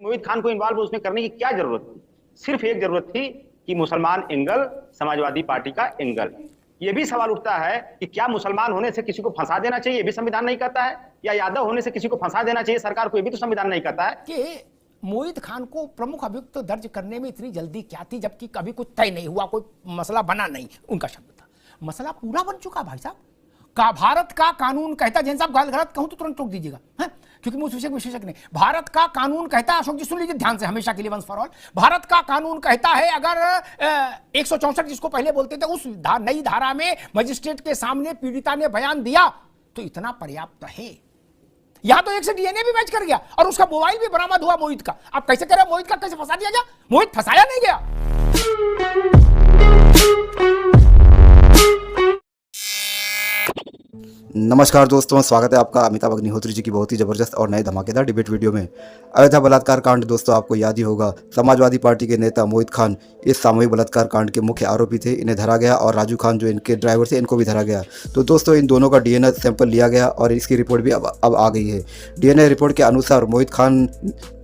मोहित खान को इन्वॉल्व उसने करने की क्या जरूरत थी? सिर्फ एक जरूरत थी कि मुसलमान एंगल, समाजवादी पार्टी का एंगल। ये भी सवाल उठता है कि क्या मुसलमान होने से किसी को फंसा देना चाहिए, ये भी संविधान नहीं कहता है, या यादव होने से किसी को फंसा देना चाहिए सरकार को, ये भी तो संविधान नहीं कहता है। कि मोहित खान को प्रमुख अभियुक्त दर्ज करने में इतनी जल्दी क्या थी, जबकि कभी कुछ तय नहीं हुआ, कोई मसला बना नहीं, उनका शब्द था। मसला पूरा बन चुका भाई साहब का। भारत का कानून कहता, जैन साहब गलत कहूं तो तुरंत टोक दीजिएगा, है? क्योंकि मैं उस विषय विशेषज्ञ नहीं। भारत का कानून कहता है, अशोक जी सुन लीजिए ध्यान से, हमेशा के लिए वंस फॉर ऑल। भारत का कानून कहता है अगर 164 जिसको पहले बोलते थे, उस नई धारा में मजिस्ट्रेट के सामने पीड़िता ने बयान दिया तो इतना पर्याप्त है। यहां तो एक से डीएनए भी मैच कर गया और उसका मोबाइल भी बरामद हुआ मोहित का। आप कैसे कह रहे हैं मोहित का कैसे फंसा दिया गया? मोहित फंसाया नहीं गया। नमस्कार दोस्तों, स्वागत है आपका अमिताभ अग्निहोत्री जी की बहुत ही ज़बरदस्त और नए धमाकेदार डिबेट वीडियो में। अयोध्या बलात्कार कांड, दोस्तों आपको याद ही होगा, समाजवादी पार्टी के नेता मोहित खान इस सामूहिक बलात्कार कांड के मुख्य आरोपी थे। इन्हें धरा गया और राजू खान जो इनके ड्राइवर थे, इनको भी धरा गया। तो दोस्तों इन दोनों का डीएनए सैंपल लिया गया और इसकी रिपोर्ट भी अब आ गई है। डीएनए रिपोर्ट के अनुसार मोहित खान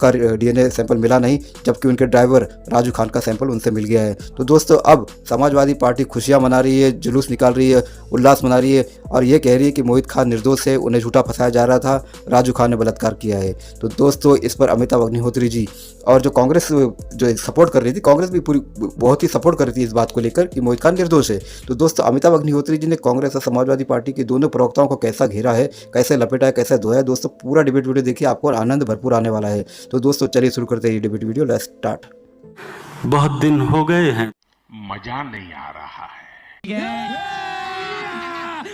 का डीएनए सैंपल मिला नहीं, जबकि उनके ड्राइवर राजू खान का सैंपल उनसे मिल गया है। तो दोस्तों अब समाजवादी पार्टी खुशियाँ मना रही है, जुलूस निकाल रही है, उल्लास मना रही है और ये कह रही है कि मोहित खान निर्दोष है, उन्हें झूठा फंसाया जा रहा था, राजू खान ने बलात्कार किया है। तो दोस्तों इस पर अमिताभ अग्निहोत्री जी और जो कांग्रेस जो सपोर्ट कर रही थी, कांग्रेस भी पूरी बहुत ही सपोर्ट कर रही थी इस बात को लेकर कि मोहित खान निर्दोष है। तो दोस्तों अमिताभ अग्निहोत्री जी ने कांग्रेस और समाजवादी पार्टी के दोनों प्रवक्ताओं को कैसा घेरा है, कैसे लपेटा है, कैसे धोया है, दोस्तों पूरा डिबेट वीडियो देखिए, आपको आनंद भरपूर आने वाला है। तो दोस्तों चलिए शुरू करते हैं ये डिबेट वीडियो, लेट्स स्टार्ट। बहुत दिन हो गए हैं, मजा नहीं आ रहा है।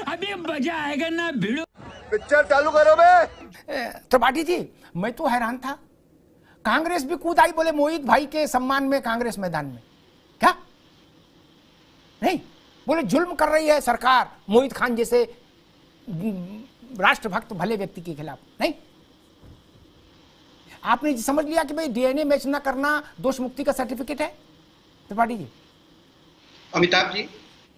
अभी मजा आएगा ना भिड़ो। पिक्चर चालू करो बे। त्रिपाठी जी, मैं तो हैरान था, कांग्रेस भी कूद आई, बोले मोहित भाई के सम्मान में कांग्रेस मैदान में। क्या नहीं बोले, जुल्म कर रही है सरकार मोहित खान जैसे राष्ट्रभक्त भले व्यक्ति के खिलाफ। नहीं, आपने समझ लिया कि भाई डीएनए मैच ना करना दोष मुक्ति का सर्टिफिकेट है। त्रिपाठी जी, अमिताभ जी,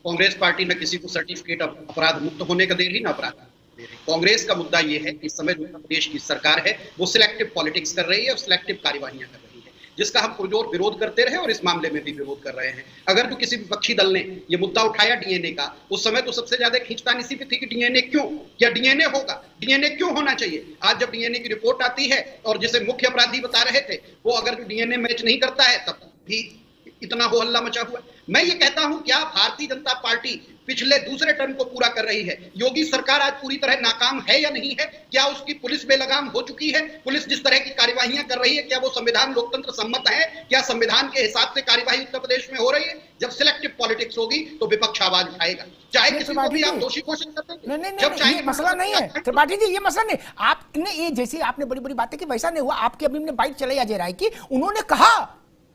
कांग्रेस पार्टी न किसी को सर्टिफिकेट अपराध मुक्त होने का दे रही, ना अपराध दे रही। कांग्रेस का मुद्दा यह है कि इस समय उत्तर प्रदेश की सरकार है वो सिलेक्टिव पॉलिटिक्स कर रही है और सिलेक्टिव कार्यवाहियां कर रही है, जिसका हम पुरजोर विरोध करते रहे और इस मामले में भी विरोध कर रहे हैं। अगर तो किसी विपक्षी दल ने यह मुद्दा उठाया डीएनए का, उस समय तो सबसे ज्यादा खींचतान इसी पे थी कि डीएनए क्यों, क्या डीएनए होगा, डीएनए क्यों होना चाहिए। आज जब डीएनए की रिपोर्ट आती है और जिसे मुख्य अपराधी बता रहे थे वो अगर डीएनए मैच नहीं करता है, तब भी इतना हो हल्ला मचा हुआ। मैं ये कहता हूं, क्या भारतीय जनता पार्टी पिछले दूसरे टर्म को पूरा कर रही है? योगी सरकार आज पूरी तरह नाकाम है या नहीं है? क्या उसकी पुलिस बेलगाम हो चुकी है? पुलिस जिस तरह की कार्यवाहियां कर रही है, क्या वो संविधान लोकतंत्र सम्मत है? क्या संविधान के हिसाब से कार्यवाही उत्तर प्रदेश में हो रही है? जब सिलेक्टिव पॉलिटिक्स होगी तो विपक्ष आवाज उठाएगा, चाहे किसी को भी आप दोषी घोषित करते हैं। नहीं, मसला नहीं है त्रिपाठी जी, ये मसला नहीं। आपने ये जैसे आपने बड़ी बड़ी बातें की, वैसा नहीं हुआ। आपके अभी बाइट चले जा रहा है कि उन्होंने कहा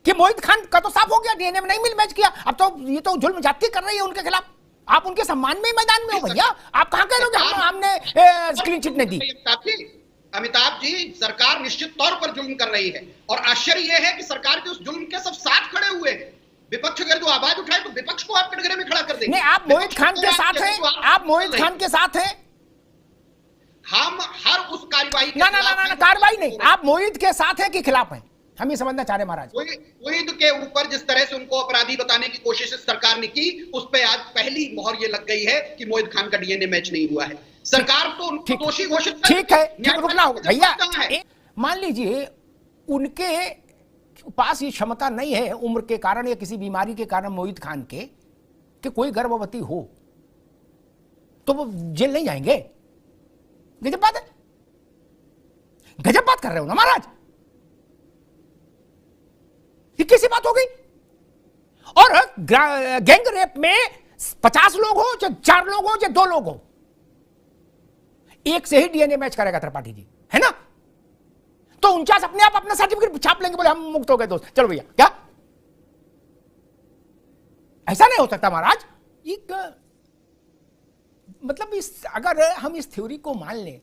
कि मोहित खान का तो साफ हो गया, डीएनए में नहीं मिल मैच किया, अब तो ये तो जुल्म जाती कर रही है उनके खिलाफ। आप उनके सम्मान में मैदान में हो भैया, आप कहां कह रहे हो हमने क्लीन चिट नहीं दी? अमिताभ जी, सरकार निश्चित तौर पर जुल्म कर रही है और आश्चर्य यह है कि सरकार के उस जुल्म के सब साथ खड़े हुए हैं। विपक्ष अगर जो आवाज उठाए तो विपक्ष को आप कटघरे में खड़ा कर देंगे। नहीं, आप मोहित खान के साथ हैं, आप मोहित खान के साथ हैं। हम हर उस कार्यवाही ना कार्रवाई नहीं, आप मोहित के साथ हैं कि खिलाफ हैं, हम ये समझना चाह रहे महाराज। मोहित के ऊपर जिस तरह से उनको अपराधी बताने की कोशिश सरकार ने की, उस पे आज पहली मोहर ये लग गई है कि मोहित खान का डीएनए मैच नहीं हुआ है। सरकार तो उनको दोषी घोषित, ठीक है, रुकना होगा भैया। मान लीजिए उनके पास ये क्षमता नहीं है उम्र के कारण या किसी बीमारी के कारण मोहित खान के, कि कोई गर्भवती हो तो वो जेल नहीं जाएंगे। गजब बात है, गजब बात कर रहे हो ना महाराज, ये कैसी बात हो गई? और गैंग रेप में 50 लोग हो, चाहे 4 लोग हो, चाहे 2 लोग हो, एक से ही डीएनए मैच करेगा त्रिपाठी जी, है ना? तो 49 अपने आप अपना सर्टिफिकेट छाप लेंगे, बोले हम मुक्त हो गए दोस्त, चलो भैया। क्या ऐसा नहीं हो सकता महाराज? मतलब अगर हम इस थ्योरी को मान लें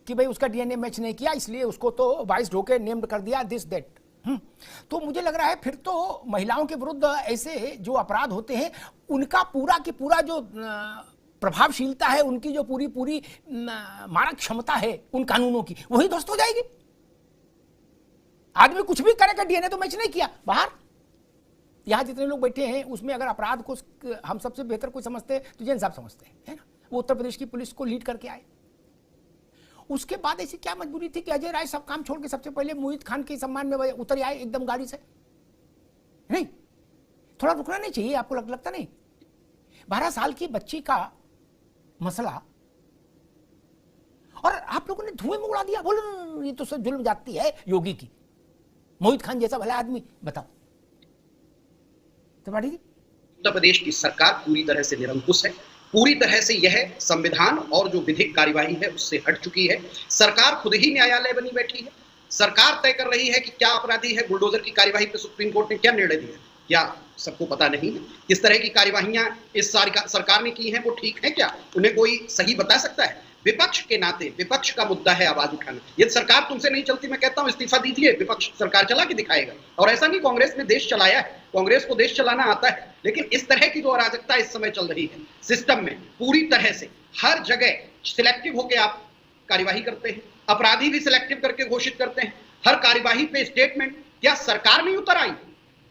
कि भाई उसका डीएनए मैच नहीं किया इसलिए उसको तो वाइस ढोके नेम्ड कर दिया दिस दैट, तो मुझे लग रहा है फिर तो महिलाओं के विरुद्ध ऐसे जो अपराध होते हैं उनका पूरा की पूरा जो प्रभावशीलता है, उनकी जो पूरी मारक क्षमता है उन कानूनों की, वही ध्वस्त हो जाएगी। आदमी कुछ भी करेगा, डीएनए तो मैच नहीं किया बाहर। यहां जितने लोग बैठे हैं उसमें अगर अपराध को हम सबसे बेहतर कोई समझते हैं तो जैन साहब समझते हैं, है ना। वो उत्तर प्रदेश की पुलिस को लीड करके आए। उसके बाद ऐसी क्या मजबूरी थी कि अजय राय सब काम छोड़ के सबसे पहले मोहित खान के सम्मान में उतर आए एकदम गाड़ी से? नहीं, थोड़ा रुकना नहीं चाहिए आपको? लगता नहीं? 12 साल की बच्ची का मसला और आप लोगों ने धुएं में उड़ा दिया। बोलो ये तो सब जुल्म जाती है योगी की। मोहित खान जैसा भला आदमी, बताओ त्रिपाठी जी। उत्तर प्रदेश की सरकार पूरी तरह से निरंकुश है, पूरी तरह से यह संविधान और जो विधिक कार्यवाही है उससे हट चुकी है। सरकार खुद ही न्यायालय बनी बैठी है। सरकार तय कर रही है कि क्या अपराधी है। बुलडोजर की कार्यवाही पे सुप्रीम कोर्ट ने क्या निर्णय दिया, क्या सबको पता नहीं है? किस तरह की कार्यवाहियां इस सरकार ने की हैं वो ठीक है क्या? उन्हें कोई सही बता सकता है? विपक्ष के नाते विपक्ष का मुद्दा है आवाज उठाना। यदि सरकार तुमसे नहीं चलती, मैं कहता हूं इस्तीफा दीजिए, विपक्ष सरकार चला के दिखाएगा। और ऐसा नहीं कांग्रेस ने देश चलाया है, कांग्रेस को देश चलाना आता है, लेकिन इस तरह की जो अराजकता इस समय चल रही है सिस्टम में, पूरी तरह से हर जगह सिलेक्टिव होकर आप कार्यवाही करते हैं, अपराधी भी सिलेक्टिव करके घोषित करते हैं, हर कार्यवाही पे स्टेटमेंट। क्या सरकार नहीं उतर आई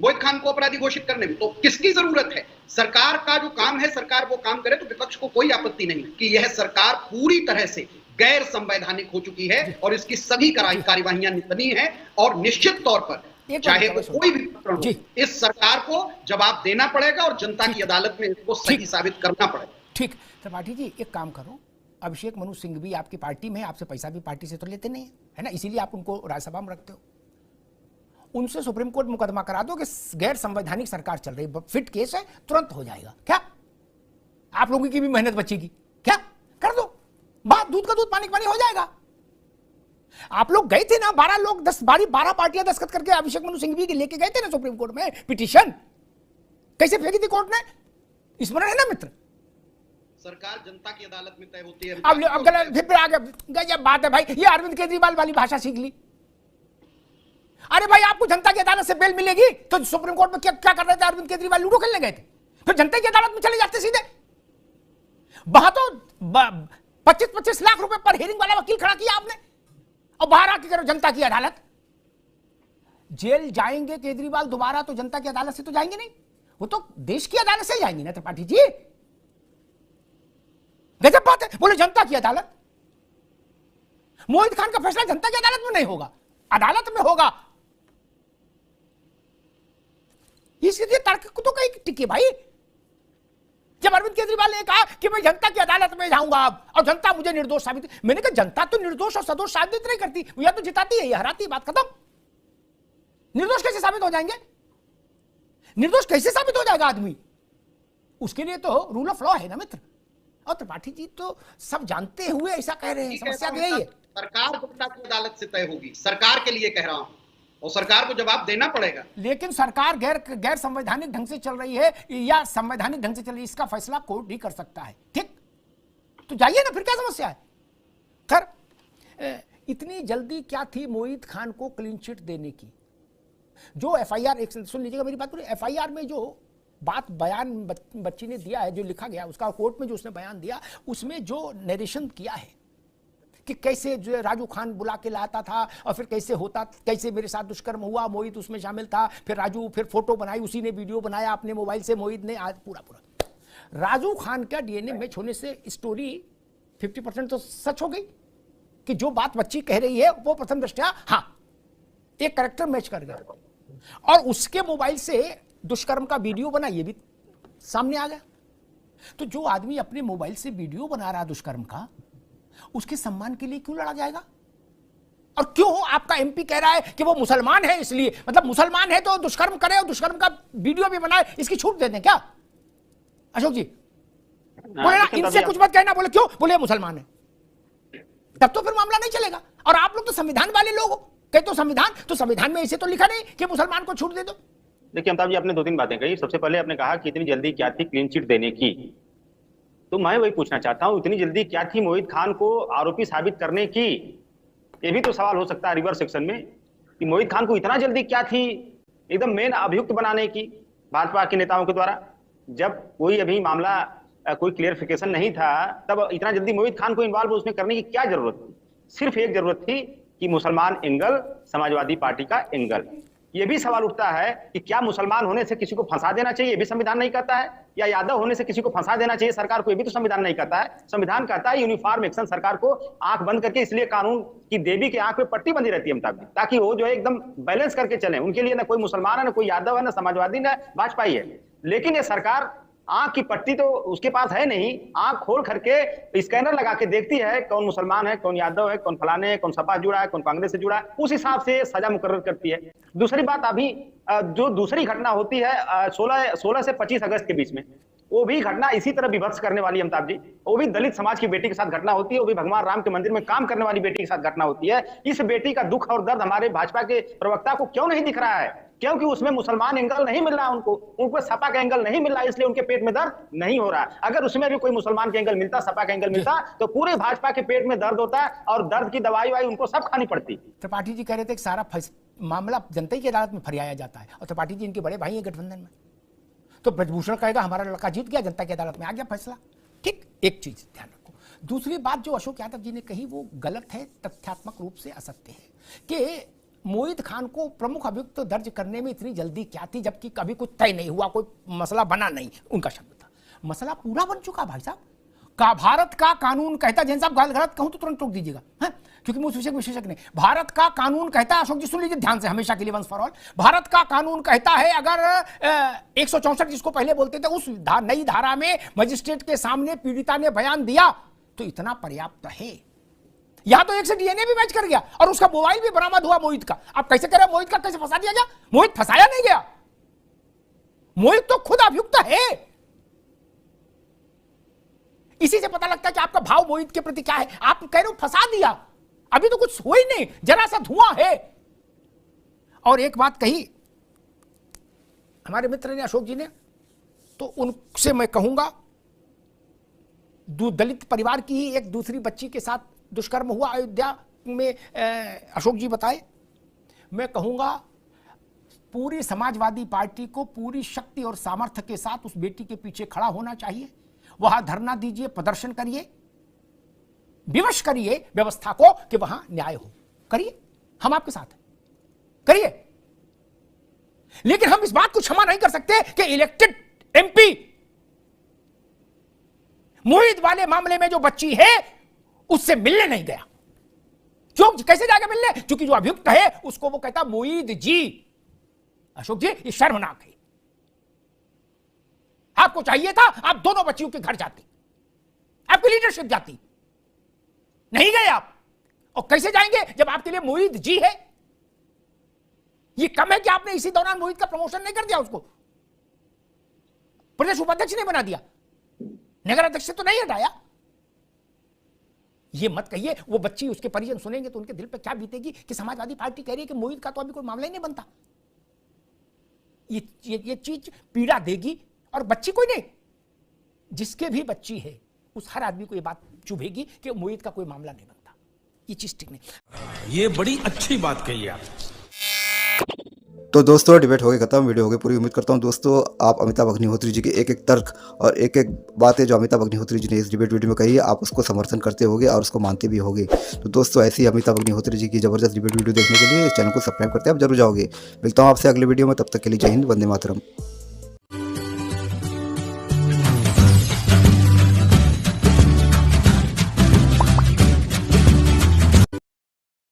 मोहित खान को अपराधी घोषित करने में? तो किसकी जरूरत है? सरकार का जो काम है सरकार वो काम करे तो विपक्ष को कोई आपत्ति नहीं कि यह सरकार पूरी तरह से गैर संवैधानिक हो चुकी है और इसकी सभी कार्यवाहियां निंदनीय है। और निश्चित तौर पर चाहे वो कोई भी प्रकरण हो, इस सरकार को जवाब देना पड़ेगा और जनता की अदालत में इसको सही साबित करना पड़ेगा। ठीक त्रिपाठी जी, एक काम करो, अभिषेक मनु सिंह भी आपकी पार्टी में, आपसे पैसा भी पार्टी से तो लेते नहीं है ना, इसीलिए आप उनको राज्यसभा में रखते हो। उनसे सुप्रीम कोर्ट मुकदमा करा दो कि गैर संवैधानिक सरकार चल रही, फिट केस है, तुरंत हो जाएगा। क्या आप लोगों की भी मेहनत बचेगी? क्या कर दो, बात दूध का दूध पानी का पानी हो जाएगा। आप लोग गए थे ना, 12 लोग 12 पार्टियां दस्तखत करके अभिषेक मनु सिंघवी के लेके गए थे ना सुप्रीम कोर्ट में पिटीशन, कैसे फेंकी थी कोर्ट ने? स्मरण है ना मित्र? सरकार जनता की अदालत में तय होती है। अब फिर आगे गजब बात है भाई, ये अरविंद केजरीवाल वाली भाषा सीख ली। अरे भाई आपको जनता की अदालत से बेल मिलेगी तो सुप्रीम कोर्ट में क्या कर रहे थे अरविंद केजरीवाल? लूडो खेलने गए थे, फिर जनता की अदालत में चले जाते सीधे। वहां तो 25-25 लाख रुपए पर हियरिंग वाला वकील खड़ा किया आपने, और बाहर आके करो जनता की अदालत। जेल जाएंगे केजरीवाल दोबारा तो जनता की अदालत से तो जाएंगे नहीं, वो तो देश की अदालत से जाएंगे ना त्रिपाठी जी। गजब बात है, बोले जनता की अदालत। मोहित खान का फैसला जनता की अदालत में नहीं होगा, अदालत में होगा। इसलिए तर्क को तो कहीं टिके भाई। जब अरविंद केजरीवाल ने कहा कि मैं जनता की अदालत में जाऊंगा अब और जनता मुझे निर्दोष साबित, मैंने कहा जनता तो निर्दोष और सदोष साबित नहीं करती, या तो जिताती है या हराती है, बात खत्म। निर्दोष कैसे साबित हो जाएंगे? निर्दोष कैसे साबित हो जाएगा आदमी? उसके लिए तो रूल ऑफ लॉ है ना मित्र। और त्रिपाठी जी तो सब जानते हुए ऐसा कह रहे हैं, समस्या यही है। सरकार जनता की अदालत से तय होगी, सरकार के लिए कह रहा हूं, और सरकार को जवाब देना पड़ेगा। लेकिन सरकार गैर संवैधानिक ढंग से चल रही है या संवैधानिक ढंग से चल रही है, इसका फैसला कोर्ट ही कर सकता है। ठीक, तो जाइए ना, फिर क्या समस्या है? खैर, इतनी जल्दी क्या थी मोहित खान को क्लीन चिट देने की? जो एफआईआर, एक सुन लीजिएगा मेरी बात पूरी, एफआईआर में जो बात बयान बच्ची ने दिया है, जो लिखा गया उसका, कोर्ट में जो उसने बयान दिया, उसमें जो नरेशन किया है कि कैसे जो राजू खान बुला के लाता था और फिर कैसे होता, कैसे मेरे साथ दुष्कर्म हुआ, मोहित उसमें शामिल था, फिर राजू फिर फोटो बनाई, उसी ने वीडियो बनाया अपने मोबाइल से, मोहित ने आज पूरा राजू खान का डीएनए मैच होने से स्टोरी 50% तो सच हो गई कि जो बात बच्ची कह रही है वो प्रथम दृष्टया हाँ एक कैरेक्टर मैच कर गया, और उसके मोबाइल से दुष्कर्म का वीडियो बना, ये भी सामने आ गया। तो जो आदमी अपने मोबाइल से वीडियो बना रहा दुष्कर्म का, उसके सम्मान के लिए क्यों लड़ा जाएगा? और क्यों आपका एमपी कह रहा है कि वो मुसलमान है, इसलिए मतलब मुसलमान है तो दुष्कर्म करे और दुष्कर्म का वीडियो भी बनाए, इसकी छूट दे दें क्या? अशोक जी बोले ना, इनसे कुछ मत कहना, बोले क्यों? बोले मुसलमान है, तब तो फिर मामला नहीं चलेगा। और आप लोग तो संविधान वाले लोग हो, कहते तो संविधान में ऐसे तो लिखा नहीं कि मुसलमान को छूट दे दो। देखिए अमिताभ जी, आपने 2-3 बातें कही। सबसे पहले आपने कहा कि इतनी जल्दी क्या थी क्लीन चिट देने की, तो मैं वही पूछना चाहता हूं, इतनी जल्दी क्या थी मोहित खान को आरोपी साबित करने की? ये भी तो सवाल हो सकता है रिवर्स सेक्शन में कि मोहित खान को इतना जल्दी क्या थी एकदम मेन अभियुक्त बनाने की भाजपा के नेताओं के द्वारा? जब कोई अभी मामला कोई क्लियरिफिकेशन नहीं था, तब इतना जल्दी मोहित खान को इन्वॉल्व उसमें करने की क्या जरूरत थी? सिर्फ एक जरूरत थी कि मुसलमान एंगल, समाजवादी पार्टी का एंगल। ये भी सवाल उठता है कि क्या मुसलमान होने से किसी को फंसा देना चाहिए, ये भी संविधान नहीं कहता है, या यादव होने से किसी को फंसा देना चाहिए सरकार को, ये भी तो संविधान नहीं कहता है। संविधान कहता है यूनिफॉर्म एक्शन, सरकार को आंख बंद करके, इसलिए कानून की देवी के आंख पे पट्टी बंधी रहती है अमिताभ जी, ताकि वो जो है एकदम बैलेंस करके चले। उनके लिए ना कोई मुसलमान है, ना कोई यादव है, ना समाजवादी, ना भाजपाई है। लेकिन ये सरकार आंख की पट्टी तो उसके पास है नहीं, आंख खोल करके स्कैनर लगा के देखती है कौन मुसलमान है, कौन यादव है, कौन फलाने है, कौन सपा जुड़ा है, कौन कांग्रेस से जुड़ा है, उस हिसाब से सजा मुकर्रर करती है। दूसरी बात, अभी जो दूसरी घटना होती है 16 से 25 अगस्त के बीच में, वो भी घटना इसी तरह विभत्स करने वाली है अमिताभ जी। वो भी दलित समाज की बेटी के साथ घटना होती है, वो भी भगवान राम के मंदिर में काम करने वाली बेटी के साथ घटना होती है। इस बेटी का दुख और दर्द हमारे भाजपा के प्रवक्ता को क्यों नहीं दिख रहा है? क्योंकि उसमें मुसलमान एंगल नहीं मिल रहा, उनको सपा का एंगल नहीं मिल रहा, इसलिए उनके पेट में दर्द नहीं हो रहा। अगर उसमें भी कोई मुसलमान के एंगल मिलता, सपा का एंगल मिलता, तो पूरे भाजपा के पेट में दर्द होता और दर्द की दवाई उनको सब खानी पड़ती। त्रिपाठी जी कह रहे थे कि सारा मामला जनता की अदालत में फरियाया जाता है, और त्रिपाठी जी इनके बड़े भाई हैं गठबंधन में, तो ब्रजभूषण कहेगा हमारा लड़का जीत गया, जनता की अदालत में आ गया फैसला। ठीक, एक चीज ध्यान रखो। दूसरी बात जो अशोक यादव जी ने कही वो गलत है, तथ्यात्मक रूप से असत्य है कि मोहित खान को प्रमुख अभियुक्त दर्ज करने में इतनी जल्दी क्या थी, जबकि कभी कुछ तय नहीं हुआ, कोई मसला बना नहीं, उनका शब्द था। मसला पूरा बन चुका भाई साहब का। भारत का कानून कहता, जैन साहब गलत कहूं तो तुरंत टोक दीजिएगा, है? क्योंकि मैं उस विषय विशेषज्ञ नहीं। भारत का कानून कहता है, अशोक जी सुन लीजिए ध्यान से, हमेशा के लिए वंस फॉर ऑल, भारत का कानून कहता है अगर 164 जिसको पहले बोलते थे, उस नई धारा में मजिस्ट्रेट के सामने पीड़िता ने बयान दिया तो इतना पर्याप्त है। यहां तो एक से डीएनए भी मैच कर गया और उसका मोबाइल भी बरामद हुआ मोहित का। आप कैसे कह रहे हैं मोहित का कैसे फंसा दिया गया? मोहित फंसाया नहीं गया, मोहित तो खुद अभियुक्त है। इसी से पता लगता है कि आपका भाव मोहित के प्रति क्या है। आप कह रहे हो फंसा दिया, अभी तो कुछ हुआ ही नहीं, जरा सा धुआं है। और एक बात कही हमारे मित्र ने, अशोक जी ने, तो उनसे मैं कहूंगा, दलित परिवार की ही एक दूसरी बच्ची के साथ दुष्कर्म हुआ अयोध्या में, अशोक जी बताए। मैं कहूंगा पूरी समाजवादी पार्टी को पूरी शक्ति और सामर्थ्य के साथ उस बेटी के पीछे खड़ा होना चाहिए। वहां धरना दीजिए, प्रदर्शन करिए, विवश करिए व्यवस्था को कि वहां न्याय हो, करिए, हम आपके साथ हैं, करिए। लेकिन हम इस बात को क्षमा नहीं कर सकते कि इलेक्टेड एमपी मोहित वाले मामले में जो बच्ची है उससे मिलने नहीं गया। क्यों? कैसे जाएगा मिलने? क्योंकि जो अभियुक्त है उसको वो कहता मोहित जी। अशोक जी ये शर्मनाक है। आपको चाहिए था आप दोनों बच्चियों के घर जाते, आपकी लीडरशिप जाती, नहीं गए आप। और कैसे जाएंगे जब आपके लिए मोहित जी है? ये कम है कि आपने इसी दौरान मोहित का प्रमोशन नहीं कर दिया, उसको प्रदेश उपाध्यक्ष नहीं बना दिया, नगर अध्यक्ष से तो नहीं हटाया। ये मत कहिए। वो बच्ची, उसके परिजन सुनेंगे तो उनके दिल पे क्या बीतेगी कि समाजवादी पार्टी कह रही है कि मोहित का तो अभी कोई मामला ही नहीं बनता। ये चीज पीड़ा देगी, और बच्ची कोई नहीं, जिसके भी बच्ची है उस हर आदमी को ये बात चुभेगी कि मोहित का कोई मामला नहीं बनता। ये चीज ठीक नहीं। ये बड़ी अच्छी बात कही आप। तो दोस्तों डिबेट हो गई खत्म, वीडियो हो गई पूरी। उम्मीद करता हूं दोस्तों आप अमिताभ अग्निहोत्री जी के एक एक तर्क और एक एक बातें जो अमिताभ अग्निहोत्री जी ने इस डिबेट वीडियो में कही है, आप उसको समर्थन करते होगे और उसको मानते भी होगे। तो दोस्तों ऐसी अमिताभ अग्निहोत्री जी की जबरदस्त डिबेट वीडियो देखने के लिए इस चैनल को सब्सक्राइब करते आप जरूर जाओगे। मिलता हूँ आपसे अगले वीडियो में, तब तक के लिए जय हिंद, वंदे मातरम।